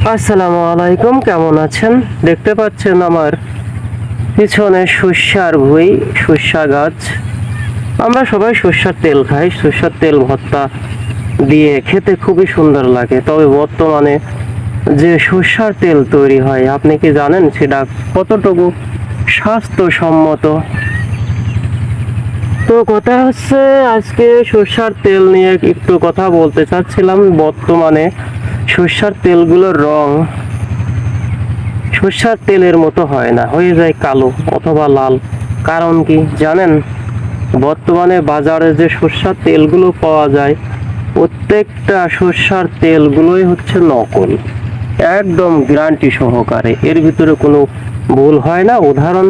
আসসালামু আলাইকুম, কেমন আছেন? দেখতে পাচ্ছেন আমার পিছনে সর্ষার ভুঁই, সর্ষা গাছ। আমরা সবাই সর্ষার তেল খাই, সর্ষার তেল ভর্তা দিয়ে খেতে খুবই সুন্দর লাগে। তবে বর্তমানে যে সর্ষার তেল তৈরি হয়, আপনি কি জানেন সেটা কতটুকু স্বাস্থ্যসম্মত? তো কথা হচ্ছে, আজকে সর্ষার তেল নিয়ে একটু কথা বলতে চাচ্ছিলাম। বর্তমানে সর্ষার তেলগুলোর রং সর্ষার তেলের মতো হয় না, হয়ে যায় কালো অথবা লাল। কারণ কি জানেন? বর্তমানে বাজারে যে সর্ষার তেলগুলো পাওয়া যায়, প্রত্যেকটা সর্ষার তেলগুলোই হচ্ছে নকল, একদম গ্যারান্টি সহকারে। এর ভিতরে কোনো ভুল হয় না। উদাহরণ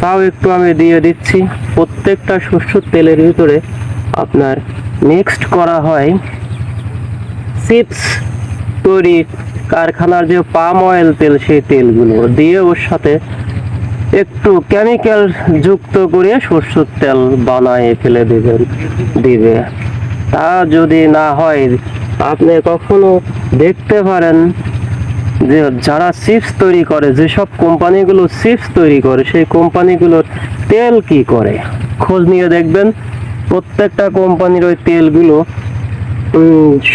তাও একটু আমি দিয়ে দিচ্ছি। প্রত্যেকটা সর্ষের তেলের ভিতরে আপনার মিক্সড করা হয় চিপস তৈরি কারখানার যে পাম অয়েল তেল, সেই তেলগুলো দিয়ে ওর সাথে একটু কেমিক্যাল যুক্ত করে সরষের তেল বানায় ফেলে দিবে। তা যদি না হয়, আপনি কখনো দেখতে পারেন যে যারা চিপস তৈরি করে, যেসব কোম্পানিগুলো চিপস তৈরি করে, সেই কোম্পানিগুলোর তেল কি করে খোঁজ নিয়ে দেখবেন। প্রত্যেকটা কোম্পানির ওই তেলগুলো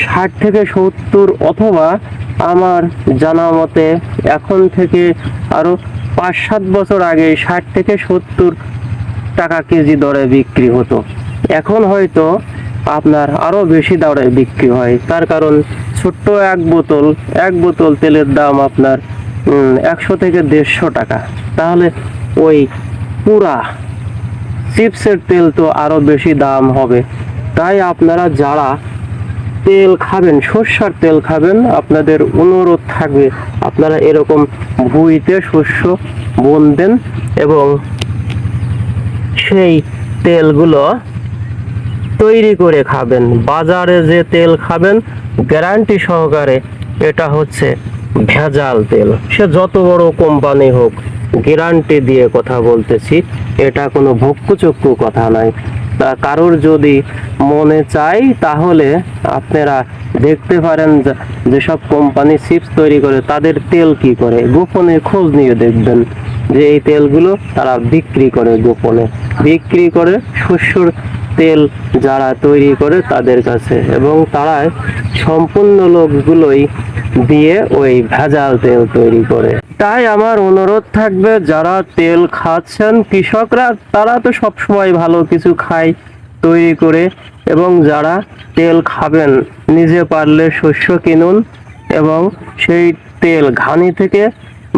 60 থেকে 70, অথবা আমার জানা মতে এখন থেকে আরো 5-7 বছর আগে 60 থেকে 70 টাকা কেজি দরে বিক্রি হতো। এখন হয়তো আপনার আরো বেশি দরে বিক্রি হয়। তার কারণ ছোট্ট এক বোতল তেলের দাম আপনার 100 থেকে 150 টাকা। তাহলে ওই পুরা চিপসের তেল তো আরো বেশি দাম হবে। তাই আপনারা যারা তেল খাবেন, সর্ষার তেল খাবেন, আপনাদের অনুরোধ থাকবে আপনারা এরকম ভুঁইতে শস্য বুনবেন এবং সেই তেলগুলো তৈরি করে খাবেন। বাজারে যে তেল খাবেন গ্যারান্টি সহকারে এটা হচ্ছে ভেজাল তেল, সে যত বড় কোম্পানি হোক, গ্যারান্টি দিয়ে কথা বলতেছি। এটা কোনো ভক্কুচক্কু কথা নয়। তা কারোর যদি মনে চাই, তাহলে আপনারা দেখতে পারেন যেসব কোম্পানি চিপস তৈরি করে তাদের তেল কি করে, গোপনে খোঁজ নিয়ে দেখবেন যে এই তেলগুলো তারা বিক্রি করে, গোপনে বিক্রি করে শস্যর তেল যারা তৈরি করে তাদের কাছে, এবং তারা সম্পূর্ণ লোকগুলোই দিয়ে ওই ভেজাল তেল তৈরি করে। তাই আমার অনুরোধ থাকবে, যারা তেল খাচ্ছেন কৃষকরা, তারা তো সবসময় ভালো কিছু খায় তৈরি করে, এবং যারা তেল খাবেন নিজে পারলে শস্য কিনুন এবং সেই তেল ঘানি থেকে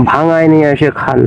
ভাঙায় নিয়ে এসে খান।